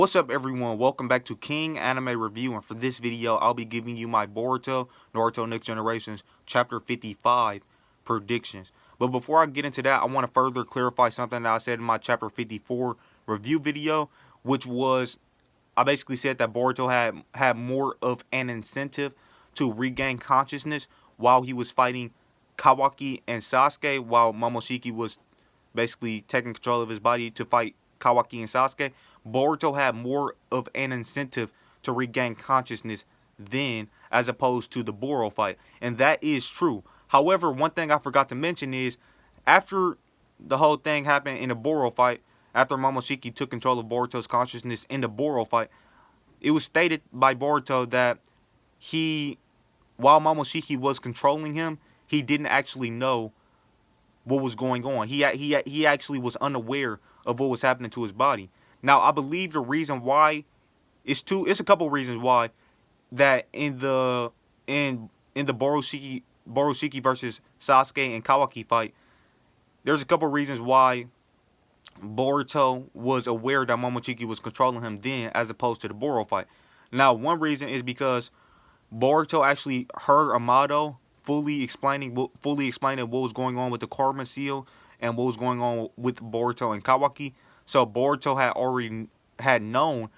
What's up everyone, welcome back to King Anime Review, and for this video I'll be giving you my Boruto, Naruto Next Generations Chapter 55 predictions. But before I get into that, I want to further clarify something that I said in my Chapter 54 review video, which was, I basically said that Boruto had more of an incentive to regain consciousness while he was fighting Kawaki and Sasuke, while Momoshiki was basically taking control of his body to fight Kawaki and Sasuke. Boruto had more of an incentive to regain consciousness then, as opposed to the Boro fight. And that is true. However, one thing I forgot to mention is, after the whole thing happened in the Boro fight, after Momoshiki took control of Boruto's consciousness in the Boro fight, it was stated by Boruto that while Momoshiki was controlling him, he didn't actually know what was going on. He actually was unaware of what was happening to his body. Now, I believe the reason why it's a couple of reasons why that in the Borushiki versus Sasuke and Kawaki fight, there's a couple of reasons why Boruto was aware that Momoshiki was controlling him then, as opposed to the Boro fight. Now, one reason is because Boruto actually heard Amado fully explaining what was going on with the Karma Seal and what was going on with Boruto and Kawaki. So Boruto had known,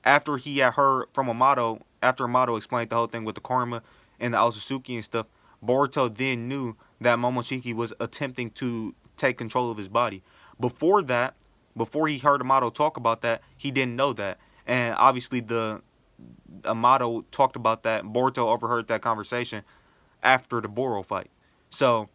after he had heard from Amado, after Amado explained the whole thing with the Karma and the Otsutsuki and stuff, Boruto then knew that Momoshiki was attempting to take control of his body. Before that, before he heard Amado talk about that, he didn't know that. And obviously Amado talked about that. Boruto overheard that conversation after the Boro fight. So,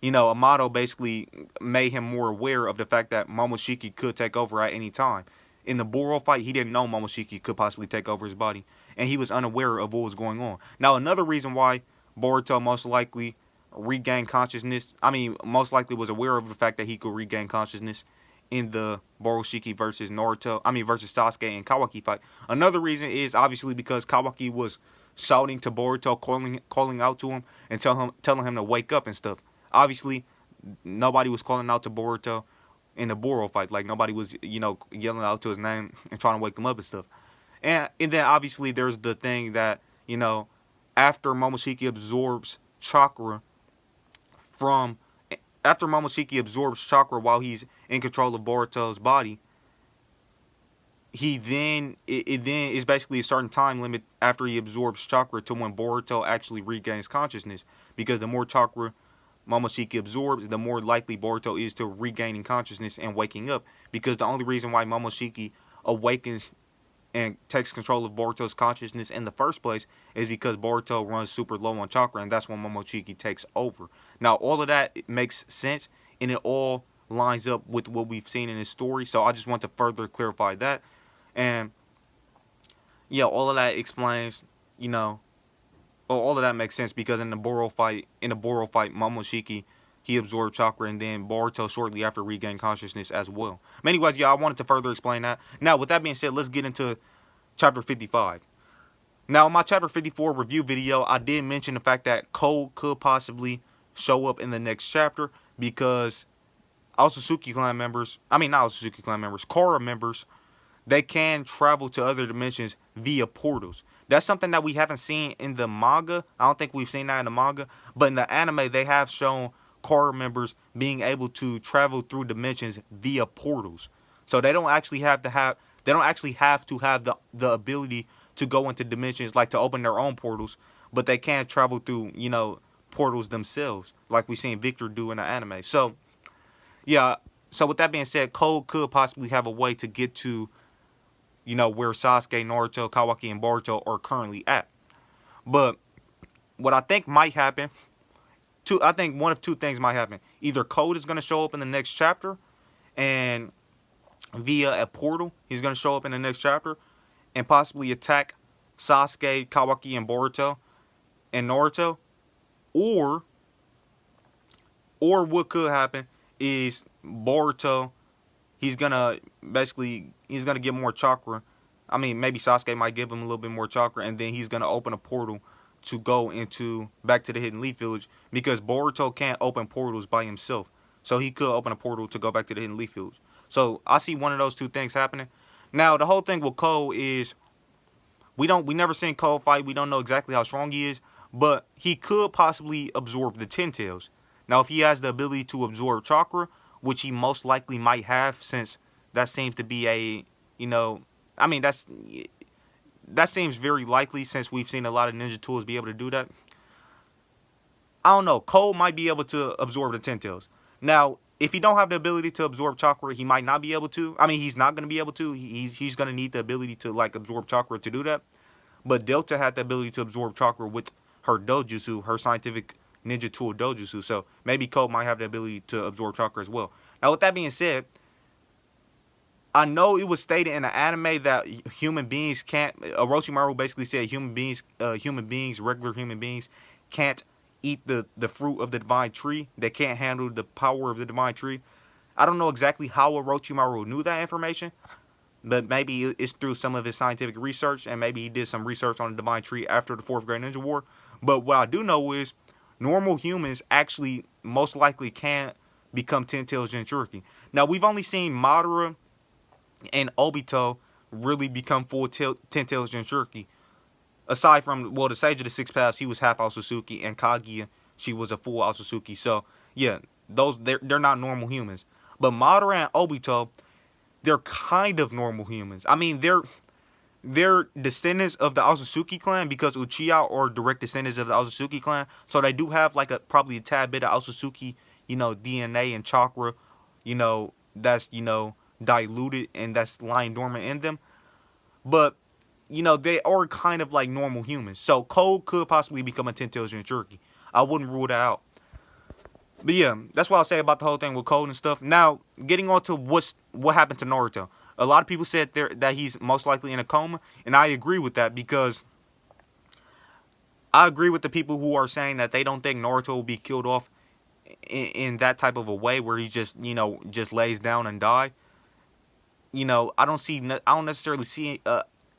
Amado basically made him more aware of the fact that Momoshiki could take over at any time. In the Boro fight, he didn't know Momoshiki could possibly take over his body, and he was unaware of what was going on. Now, another reason why Boruto most likely most likely was aware of the fact that he could regain consciousness in the Borushiki versus Sasuke and Kawaki fight. Another reason is obviously because Kawaki was shouting to Boruto, calling out to him and telling him to wake up and stuff. Obviously, nobody was calling out to Boruto in the Boro fight. Like, nobody was, yelling out to his name and trying to wake him up and stuff. And then, obviously, there's the thing that, after Momoshiki absorbs chakra while he's in control of Boruto's body, it then is basically a certain time limit after he absorbs chakra to when Boruto actually regains consciousness. Because the more chakra Momoshiki absorbs, the more likely Boruto is to regaining consciousness and waking up. Because the only reason why Momoshiki awakens and takes control of Boruto's consciousness in the first place is because Boruto runs super low on chakra, and that's when Momoshiki takes over. Now, all of that makes sense, and it all lines up with what we've seen in his story. So I just want to further clarify that. And yeah, all of that explains, all of that makes sense, because in the Boro fight, Momoshiki, he absorbed chakra, and then Boruto shortly after regained consciousness as well. But anyways, yeah, I wanted to further explain that. Now, with that being said, let's get into Chapter 55. Now, in my Chapter 54 review video, I did mention the fact that Code could possibly show up in the next chapter, because Kara members, they can travel to other dimensions via portals. That's something that we haven't seen in the manga. I don't think we've seen that in the manga. But in the anime, they have shown Kara members being able to travel through dimensions via portals. So they don't actually have to have the ability to go into dimensions, like to open their own portals, but they can travel through, portals themselves, like we seen Victor do in the anime. So yeah, so with that being said, Code could possibly have a way to get to, where Sasuke, Naruto, Kawaki, and Boruto are currently at. But what I think might happen, I think one of two things might happen. Either Code is going to show up in the next chapter, and via a portal, he's going to show up in the next chapter and possibly attack Sasuke, Kawaki, and Boruto and Naruto. Or what could happen is Boruto, he's gonna get more chakra. Maybe Sasuke might give him a little bit more chakra, and then he's gonna open a portal to go back to the Hidden Leaf Village, because Boruto can't open portals by himself. So he could open a portal to go back to the Hidden Leaf Village. So I see one of those two things happening. Now, the whole thing with Cole is we never seen Cole fight. We don't know exactly how strong he is, but he could possibly absorb the Ten Tails. Now, if he has the ability to absorb chakra, which he most likely might have, since that seems to be a, you know, I mean, that seems very likely since we've seen a lot of ninja tools be able to do that. I don't know. Cole might be able to absorb the Ten Tails. Now, if he don't have the ability to absorb chakra, he might not be able to. I mean, he's not going to be able to. He's going to need the ability to, like, absorb chakra to do that. But Delta had the ability to absorb chakra with her dojutsu, her scientific ninja tool dojutsu. So maybe Cole might have the ability to absorb chakra as well. Now, with that being said, I know it was stated in the anime that human beings can't. Orochimaru basically said human beings, regular human beings, can't eat the fruit of the divine tree. They can't handle the power of the divine tree. I don't know exactly how Orochimaru knew that information, but maybe it's through some of his scientific research, and maybe he did some research on the divine tree after the Fourth Great Ninja War. But what I do know is normal humans actually most likely can't become Ten Tails Jinchuriki. Now, we've only seen Madara and Obito really become full Ten Tails Jinchuriki. Aside from, well, the Sage of the Six Paths, he was half Otsutsuki, and Kaguya, she was a full Otsutsuki. So, yeah, they're not normal humans. But Madara and Obito, they're kind of normal humans. I mean, they're descendants of the Otsutsuki clan because Uchiha are direct descendants of the Otsutsuki clan. So they do have like probably a tad bit of Otsutsuki, DNA and chakra, that's, diluted and that's lying dormant in them. But, they are kind of like normal humans. So Cole could possibly become a Ten Tails Jinchuriki. I wouldn't rule that out. But yeah, that's what I'll say about the whole thing with Cole and stuff. Now, getting on to what happened to Naruto. A lot of people said that he's most likely in a coma, and I agree with that because I agree with the people who are saying that they don't think Naruto will be killed off in that type of a way where he just lays down and die. I don't necessarily see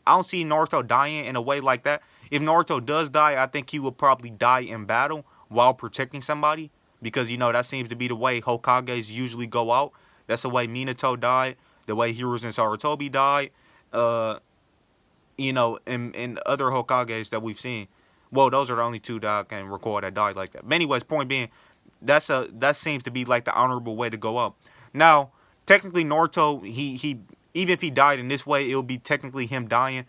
I don't see Naruto dying in a way like that. If Naruto does die, I think he will probably die in battle while protecting somebody. Because, that seems to be the way Hokages usually go out. That's the way Minato died. The way Hiruzen Sarutobi died. And other Hokages that we've seen. Well, those are the only two that I can recall that died like that. But anyways, point being, that seems to be like the honorable way to go out. Now, technically Naruto, he even if he died in this way, it'll be technically him dying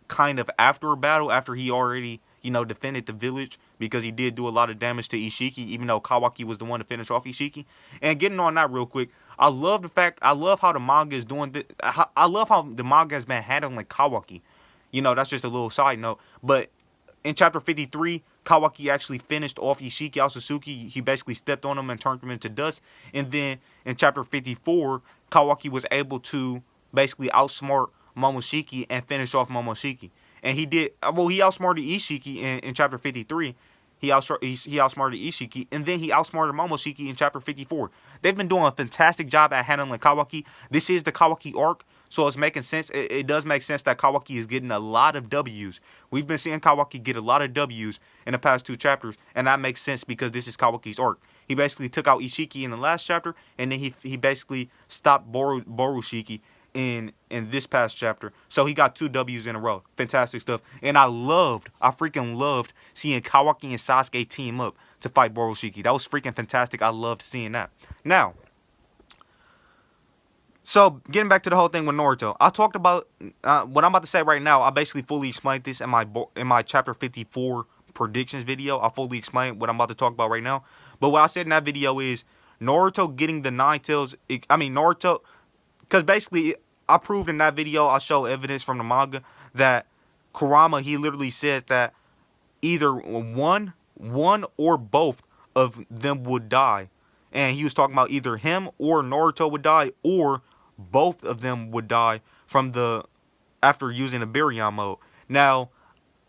kind of after a battle, after he already defended the village, because he did do a lot of damage to Ishiki, even though Kawaki was the one to finish off Ishiki. And getting on that real quick, I love how the manga is doing I love how the manga has been handling Kawaki. That's just a little side note. But in chapter 53, Kawaki actually finished off Ishiki Otsutsuki. He basically stepped on him and turned him into dust. And then in chapter 54, Kawaki was able to basically outsmart Momoshiki and finish off Momoshiki. And he outsmarted Ishiki in chapter 53. He outsmarted Ishiki, and then he outsmarted Momoshiki in chapter 54. They've been doing a fantastic job at handling Kawaki. This is the Kawaki arc, so it's making sense. It does make sense that Kawaki is getting a lot of W's. We've been seeing Kawaki get a lot of W's in the past 2 chapters, and that makes sense because this is Kawaki's arc. He basically took out Ishiki in the last chapter, and then he basically stopped Borushiki in this past chapter. So he got 2 W's in a row. Fantastic stuff. And I freaking loved seeing Kawaki and Sasuke team up to fight Borushiki. That was freaking fantastic. I loved seeing that. Now, so getting back to the whole thing with Naruto, I talked about what I'm about to say right now. I basically fully explained this in my chapter 54 predictions video. I fully explained what I'm about to talk about right now. But what I said in that video is Naruto getting the 9 tails. Naruto, because basically I proved in that video, I'll show evidence from the manga, that Kurama, he literally said that either one or both of them would die. And he was talking about either him or Naruto would die, or both of them would die after using the Baryon mode. Now,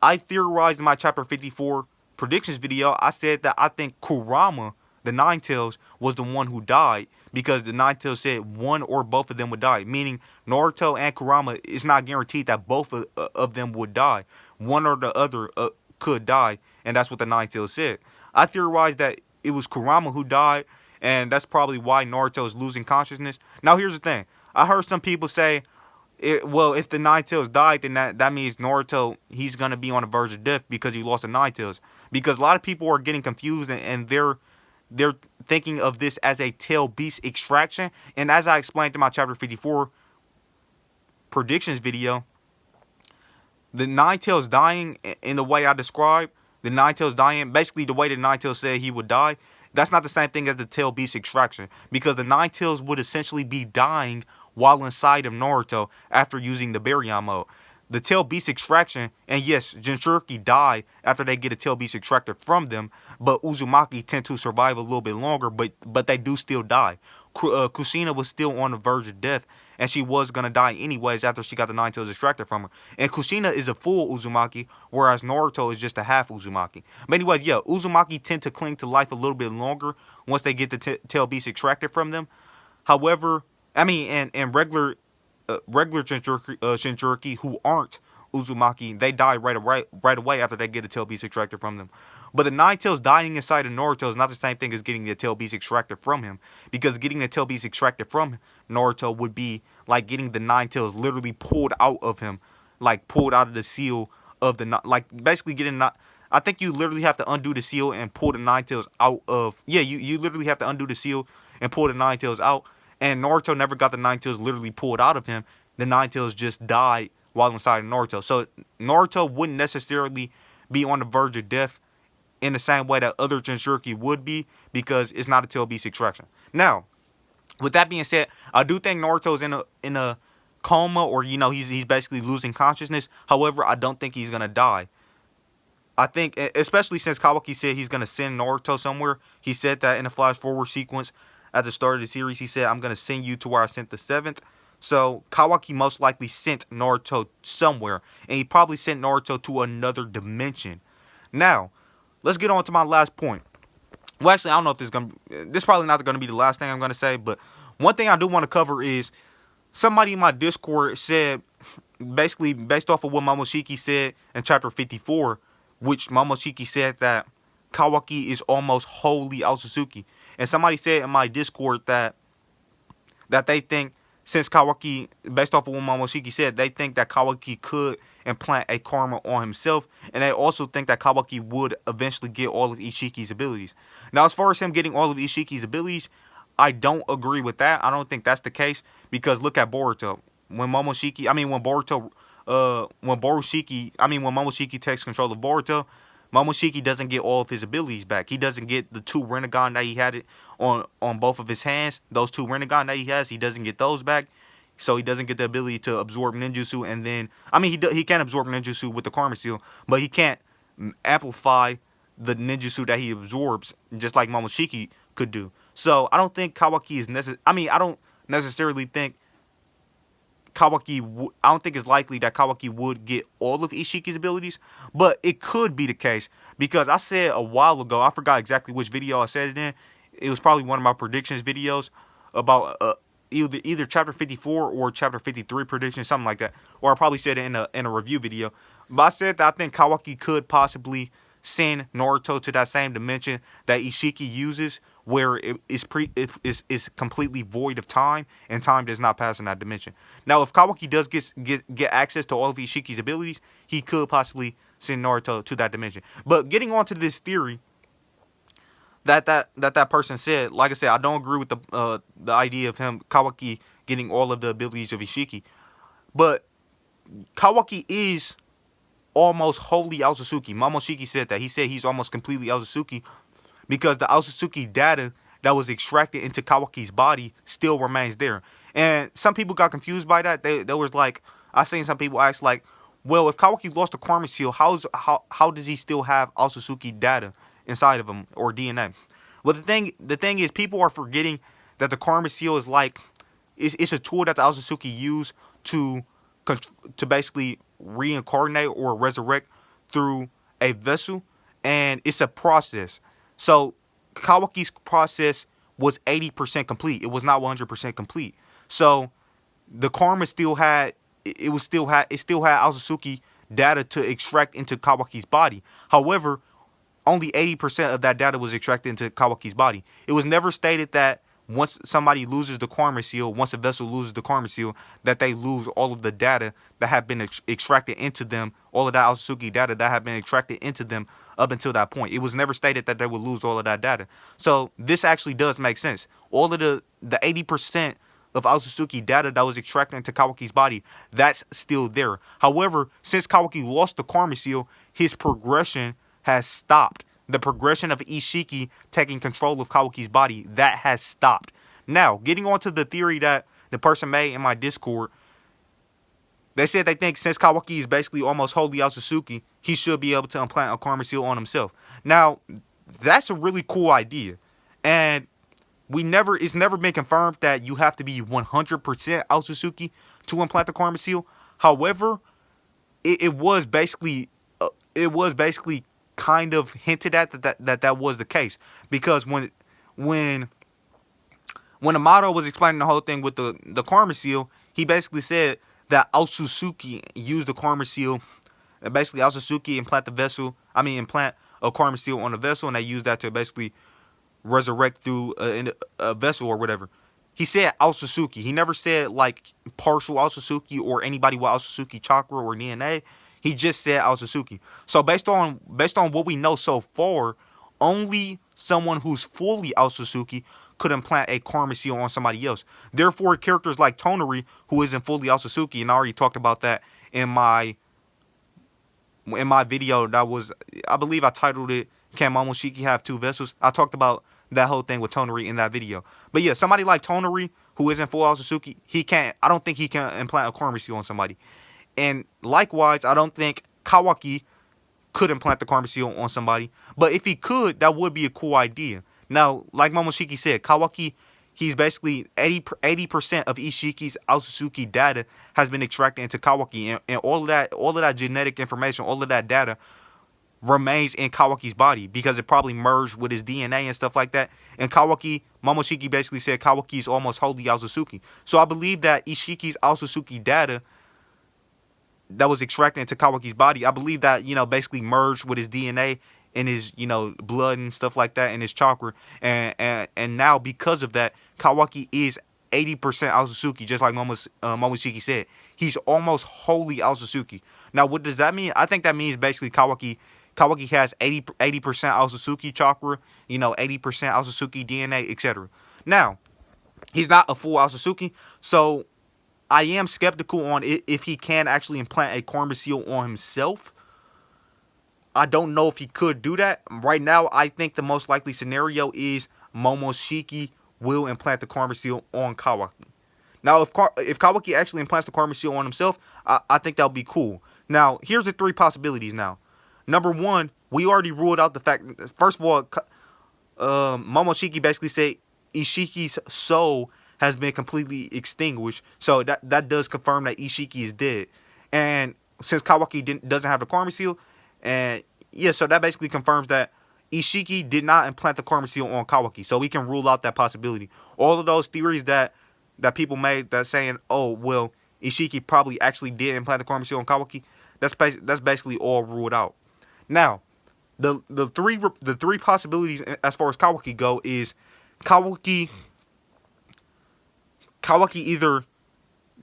I theorized in my chapter 54 predictions video, I said that I think Kurama, the 9 tails, was the one who died, because the 9 tails said one or both of them would die, meaning Naruto and Kurama, it's not guaranteed that both of them would die. One or the other could die, and that's what the 9 tails said. I theorized that it was Kurama who died, and that's probably why Naruto is losing consciousness. Now, here's the thing. I heard some people say, Well, if the Nine Tails died, then that means Naruto, he's gonna be on the verge of death because he lost the Nine Tails. Because a lot of people are getting confused, and they're thinking of this as a tail beast extraction. And as I explained in my chapter 54 predictions video, the Nine Tails dying in the way I described, the Nine Tails dying, basically the way the Nine Tails said he would die, that's not the same thing as the tail beast extraction. Because the Nine Tails would essentially be dying while inside of Naruto after using the Baryon mode. The tail beast extraction, and yes, Jinchuriki die after they get a tail beast extracted from them, but Uzumaki tend to survive a little bit longer, but they do still die. Kushina was still on the verge of death, and she was going to die anyways after she got the Nine Tails extracted from her. And Kushina is a full Uzumaki, whereas Naruto is just a half Uzumaki. But anyways, yeah, Uzumaki tend to cling to life a little bit longer once they get the tail beast extracted from them. However, I mean, and regular Jinchuriki who aren't Uzumaki, they die right away after they get a tail beast extracted from them. But the Nine Tails dying inside of Naruto is not the same thing as getting the tail beast extracted from him, because getting the tail beast extracted from Naruto would be like getting the Nine Tails literally pulled out of him, like pulled out of the seal of the, like basically getting not. I think you literally have to undo the seal and pull the Nine Tails out of. Yeah, you literally have to undo the seal and pull the Nine Tails out. And Naruto never got the Nine Tails literally pulled out of him. The Nine Tails just died while inside of Naruto. So Naruto wouldn't necessarily be on the verge of death in the same way that other Jinchuriki would be, because it's not a tail beast extraction. Now, with that being said, I do think Naruto's in a coma, or he's basically losing consciousness. However, I don't think he's gonna die. I think, especially since Kawaki said he's gonna send Naruto somewhere. He said that in the flash forward sequence at the start of the series. He said, "I'm gonna send you to where I sent the 7th." So Kawaki most likely sent Naruto somewhere, and he probably sent Naruto to another dimension. Now, let's get on to my last point. Well, actually, I don't know if this is probably not gonna be the last thing I'm gonna say, but one thing I do want to cover is somebody in my Discord said, basically based off of what Momoshiki said in chapter 54, which Momoshiki said that Kawaki is almost wholly Aotsutsuki. And somebody said in my Discord that they think, since Kawaki, based off of what Momoshiki said, they think that Kawaki could implant a karma on himself, and they also think that Kawaki would eventually get all of Ishiki's abilities. Now, as far as him getting all of Ishiki's abilities, I don't agree with that. I don't think that's the case, because look at Boruto. When Momoshiki takes control of Boruto, Momoshiki doesn't get all of his abilities back. He doesn't get the 2 Rinnegan that he had on both of his hands. Those 2 Rinnegan that he has, he doesn't get those back. So he doesn't get the ability to absorb ninjutsu, and then, I mean, he can absorb ninjutsu with the Karma Seal, but he can't amplify the ninjutsu that he absorbs, just like Momoshiki could do. So I don't think Kawaki is I don't necessarily think I don't think it's likely that Kawaki would get all of Ishiki's abilities, but it could be the case, because I said a while ago, I forgot exactly which video I said it in. It was probably one of my predictions videos about either chapter 54 or chapter 53 predictions, something like that. Or I probably said it in a review video. But I said that I think Kawaki could possibly send Naruto to that same dimension that Ishiki uses, where it is completely void of time, and time does not pass in that dimension. Now, if Kawaki does get access to all of Ishiki's abilities, he could possibly send Naruto to that dimension. But getting on to this theory that person said, like I said, I don't agree with the idea of Kawaki getting all of the abilities of Ishiki. But Kawaki is almost wholly Aotsutsuki. Momoshiki said that. He said he's almost completely Aotsutsuki, because the Aotsutsuki data that was extracted into Kawaki's body still remains there. And some people got confused by that. They was like, I seen some people ask, like, well, if Kawaki lost the Karma Seal, how does he still have Aotsutsuki data inside of him, or DNA? Well, the thing is, people are forgetting that the Karma Seal is like, it's a tool that the Aotsutsuki use to basically reincarnate or resurrect through a vessel, and it's a process. So Kawaki's process was 80% complete. It was not 100% complete. So the karma still had Aotsutsuki data to extract into Kawaki's body. However, only 80% of that data was extracted into Kawaki's body. It was never stated that once somebody loses the karma seal, once a vessel loses the karma seal, that they lose all of the data that have been extracted into them, all of that Aotsutsuki data that have been extracted into them up until that point. It was never stated that they would lose all of that data. So this actually does make sense. All of the 80% of Aotsutsuki data that was extracted into Kawaki's body, that's still there. However, since Kawaki lost the karma seal, his progression has stopped. The progression of Ishiki taking control of Kawaki's body, that has stopped. Now, getting on to the theory that the person made in my Discord, they said they think since Kawaki is basically almost wholly Aotsutsuki, he should be able to implant a karma seal on himself. Now, that's a really cool idea. And it's never been confirmed that you have to be 100% Aotsutsuki to implant the karma seal. However, it was basically kind of hinted at that was the case, because when Amato was explaining the whole thing with the karma seal, he basically said that Aotsutsuki used the karma seal, and basically Aotsutsuki implant a karma seal on a vessel, and they used that to basically resurrect through a vessel or whatever. He said Aotsutsuki. He never said like partial Aotsutsuki or anybody with Aotsutsuki chakra or DNA. He just said Aotsutsuki. So based on what we know so far, only someone who's fully Aotsutsuki could implant a karma seal on somebody else. Therefore, characters like Tonari, who isn't fully Aotsutsuki, and I already talked about that in my video that was, I believe I titled it, Can Momoshiki Have Two Vessels? I talked about that whole thing with Tonari in that video. But yeah, somebody like Tonari, who isn't full Aotsutsuki, I don't think he can implant a karma seal on somebody. And likewise, I don't think Kawaki could implant the karma seal on somebody. But if he could, that would be a cool idea. Now, like Momoshiki said, Kawaki, he's basically 80% of Ishiki's Aotsutsuki data has been extracted into Kawaki. And all of that genetic information, all of that data remains in Kawaki's body because it probably merged with his DNA and stuff like that. And Momoshiki basically said Kawaki is almost wholly Aotsutsuki. So I believe that Ishiki's Aotsutsuki data that was extracted into Kawaki's body, I believe that, basically merged with his DNA and his, blood and stuff like that and his chakra. And now because of that, Kawaki is 80% Aotsutsuki, just like Momoshiki said. He's almost wholly Aotsutsuki. Now, what does that mean? I think that means basically Kawaki has 80% Aotsutsuki chakra, 80% Aotsutsuki DNA, etc. Now, he's not a full Aotsutsuki, so I am skeptical on if he can actually implant a karma seal on himself. I don't know if he could do that. Right now, I think the most likely scenario is Momoshiki will implant the karma seal on Kawaki. Now, if Kawaki actually implants the karma seal on himself, I think that would be cool. Now, here's the three possibilities now. Number one, we already ruled out the fact, first of all, Momoshiki basically said Ishiki's soul has been completely extinguished. So that does confirm that Ishiki is dead. And since Kawaki doesn't have the karma seal, and yeah, so that basically confirms that Ishiki did not implant the karma seal on Kawaki. So we can rule out that possibility. All of those theories that people made that saying, oh, well, Ishiki probably actually did implant the karma seal on Kawaki, that's basically all ruled out. Now, the three possibilities as far as Kawaki go is Kawaki either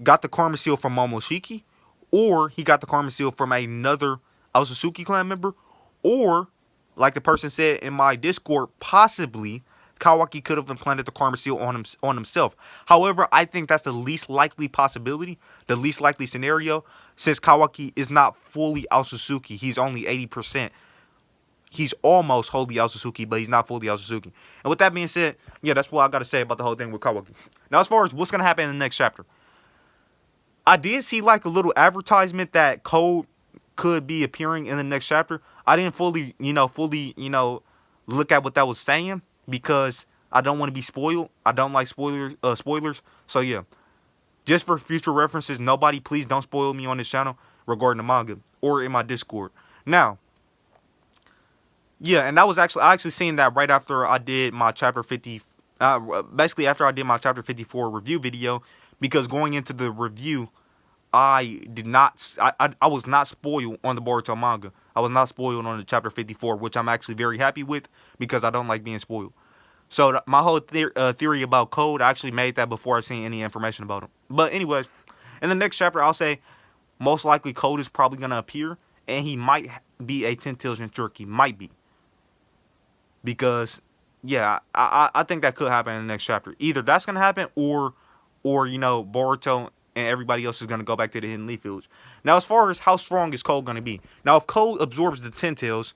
got the karma seal from Momoshiki, or he got the karma seal from another Aotsutsuki clan member, or, like the person said in my Discord, possibly Kawaki could have implanted the karma seal on himself. However, I think that's the least likely possibility, the least likely scenario, since Kawaki is not fully Aotsutsuki. He's only 80%. He's almost wholly Aotsutsuki, but he's not fully Aotsutsuki. And with that being said, yeah, that's what I got to say about the whole thing with Kawaki. Now, as far as what's going to happen in the next chapter, I did see like a little advertisement that Code could be appearing in the next chapter. I didn't fully look at what that was saying because I don't want to be spoiled. I don't like spoilers. So yeah, just for future references, nobody please don't spoil me on this channel regarding the manga or in my Discord. Now, yeah, and that was I actually seen that right after I did my chapter 50, basically after I did my chapter 54 review video, because going into the review, I was not spoiled on the Boruto manga. I was not spoiled on the chapter 54, which I'm actually very happy with because I don't like being spoiled. So my whole theory about Code, I actually made that before I seen any information about him. But anyways, in the next chapter, I'll say most likely Code is probably gonna appear, and he might be a 10 tails Jinchuriki. Might be, because yeah, I think that could happen in the next chapter. Either that's gonna happen, or Boruto and everybody else is gonna go back to the Hidden Leaf Village. Now, as far as how strong is Code gonna be, now if Code absorbs the 10 tails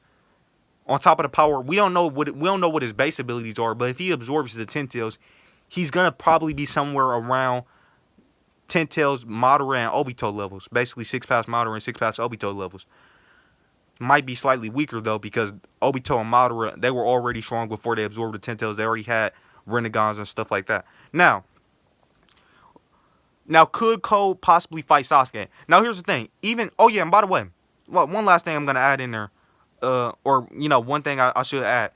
on top of the power, we don't know what his base abilities are, but if he absorbs the 10 tails, he's gonna probably be somewhere around 10 tails Madara and Obito levels, basically 6 paths Madara and 6 paths Obito levels. Might be slightly weaker though, because Obito and Madara, they were already strong before they absorbed the 10 tails. They already had Renegons and stuff like that. Now could Code possibly fight Sasuke? Now here's the thing. Oh yeah, and by the way, one last thing I'm gonna add in there, one thing I should add.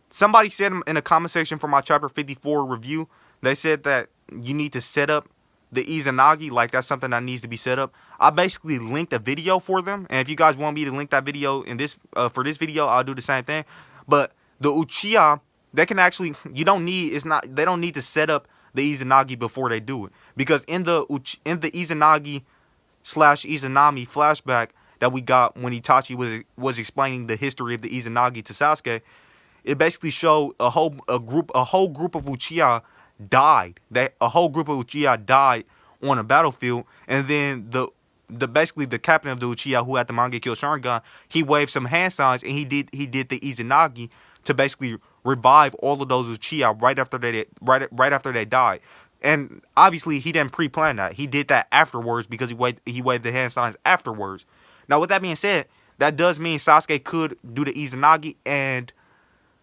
Somebody said in a comment section for my chapter 54 review, they said that you need to set up the Izanagi, like that's something that needs to be set up. I basically linked a video for them, and if you guys want me to link that video in this for this video, I'll do the same thing. But the Uchiha, they can actually, they don't need to set up the Izanagi before they do it, because in the Izanagi / Izanami flashback that we got when Itachi was explaining the history of the Izanagi to Sasuke, it basically showed a whole group of Uchiha died. A whole group of Uchiha died on a battlefield, and then basically the captain of the Uchiha, who had the Mangekyo Sharingan, he waved some hand signs, and he did the Izanagi to basically revive all of those Uchiha right after they died. And obviously he didn't pre-plan that. He did that afterwards, because he waved the hand signs afterwards. Now, with that being said, that does mean Sasuke could do the Izanagi and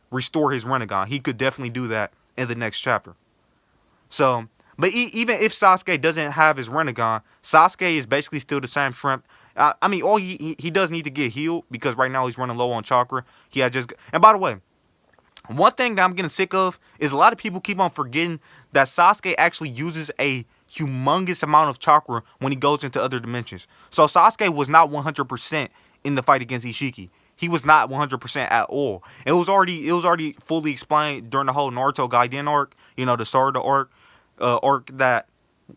restore his Rinnegan. He could definitely do that in the next chapter. So, but even if Sasuke doesn't have his Rinnegan, Sasuke is basically still the same shrimp. I mean, all he does need to get healed, because right now he's running low on chakra. And by the way, one thing that I'm getting sick of is a lot of people keep on forgetting that Sasuke actually uses a humongous amount of chakra when he goes into other dimensions. So Sasuke was not 100% in the fight against Ishiki. He was not 100% at all. It was already fully explained during the whole Naruto Gaiden arc, the Sarada arc, that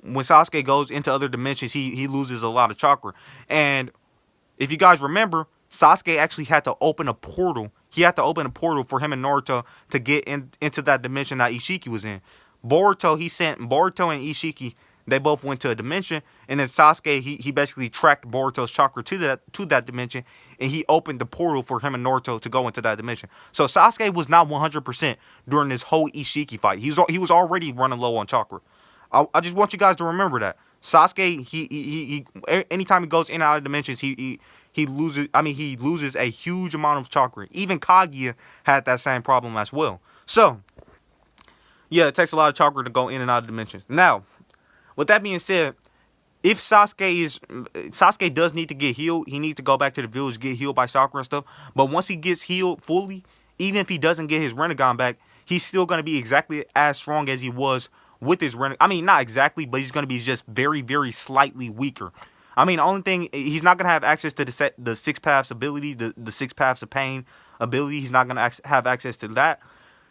when Sasuke goes into other dimensions, he loses a lot of chakra. And if you guys remember, Sasuke actually had to open a portal. He had to open a portal for him and Naruto to get into that dimension that Ishiki was in. He sent Boruto and Ishiki. They both went to a dimension, and then Sasuke, he basically tracked Boruto's chakra to that dimension, and he opened the portal for him and Naruto to go into that dimension. So Sasuke was not 100% during this whole Ishiki fight. He was already running low on chakra. I just want you guys to remember that Sasuke, he anytime he goes in and out of dimensions, he loses a huge amount of chakra. Even Kaguya had that same problem as well. So yeah, it takes a lot of chakra to go in and out of dimensions. Now, with that being said, if Sasuke does need to get healed, he needs to go back to the village, get healed by chakra and stuff. But once he gets healed fully, even if he doesn't get his Rinnegan back, he's still going to be exactly as strong as he was with his Rinnegan. I mean, not exactly, but he's going to be just very, very slightly weaker. I mean, the only thing, he's not going to have access to the 6 paths ability, the 6 paths of pain ability. He's not going to have access to that.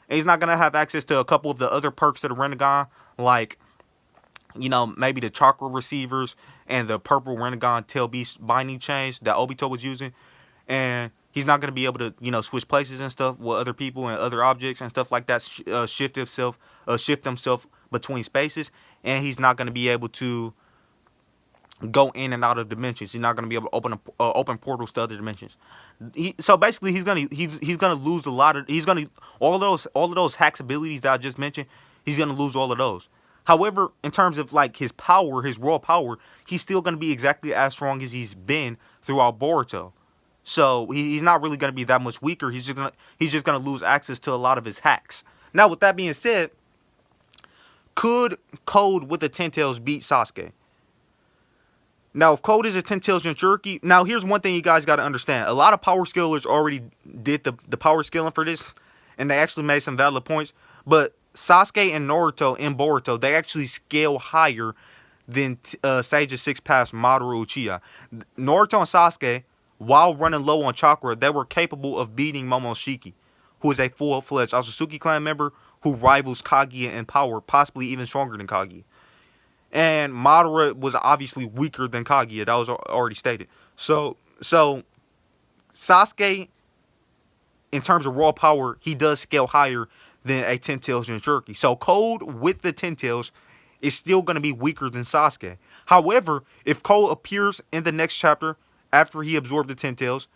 And he's not going to have access to a couple of the other perks of the Rinnegan, like, maybe the chakra receivers and the purple Rinnegan tail beast binding chains that Obito was using. And he's not going to be able to, switch places and stuff with other people and other objects and stuff like that, shift himself between spaces. And he's not going to be able to go in and out of dimensions. He's not going to be able to open portals to other dimensions. So basically, he's gonna lose a lot of. All of those hacks abilities that I just mentioned. He's gonna lose all of those. However, in terms of like his power, his raw power, he's still gonna be exactly as strong as he's been throughout Boruto. So he's not really gonna be that much weaker. He's just gonna lose access to a lot of his hacks. Now, with that being said, could Code with the 10 tails beat Sasuke? Now, if Code is a 10 tails Jinchuriki, now here's one thing you guys got to understand. A lot of power scalers already did the power scaling for this, and they actually made some valid points. But Sasuke and Naruto in Boruto, they actually scale higher than Sage's 6 paths Madara Uchiha. Naruto and Sasuke, while running low on chakra, they were capable of beating Momoshiki, who is a full-fledged Otsutsuki clan member who rivals Kaguya in power, possibly even stronger than Kaguya. And Madara was obviously weaker than Kaguya. That was already stated. So Sasuke, in terms of raw power, he does scale higher than a Ten Tails Jinchuriki. So Cold with the Ten Tails is still going to be weaker than Sasuke. However, if Cold appears in the next chapter after he absorbed the Ten Tails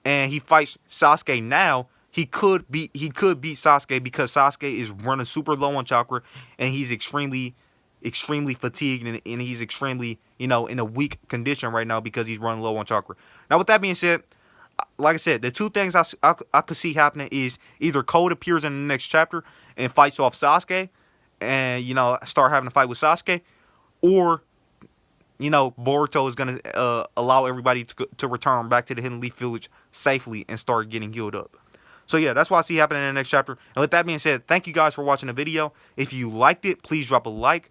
and he fights Sasuke now, he could beat Sasuke because Sasuke is running super low on chakra and he's extremely fatigued and he's extremely, in a weak condition right now because he's running low on chakra. Now, with that being said, like I said, the two things I could see happening is either Cold appears in the next chapter and fights off Sasuke and, start having a fight with Sasuke, or, Boruto is going to allow everybody to return back to the Hidden Leaf Village safely and start getting healed up. So yeah, that's what I see happening in the next chapter. And with that being said, thank you guys for watching the video. If you liked it, please drop a like.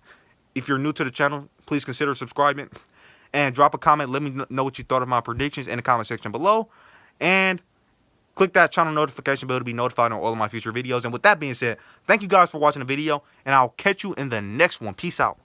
If you're new to the channel, please consider subscribing. And drop a comment. Let me know what you thought of my predictions in the comment section below. And click that channel notification bell to be notified on all of my future videos. And with that being said, thank you guys for watching the video. And I'll catch you in the next one. Peace out.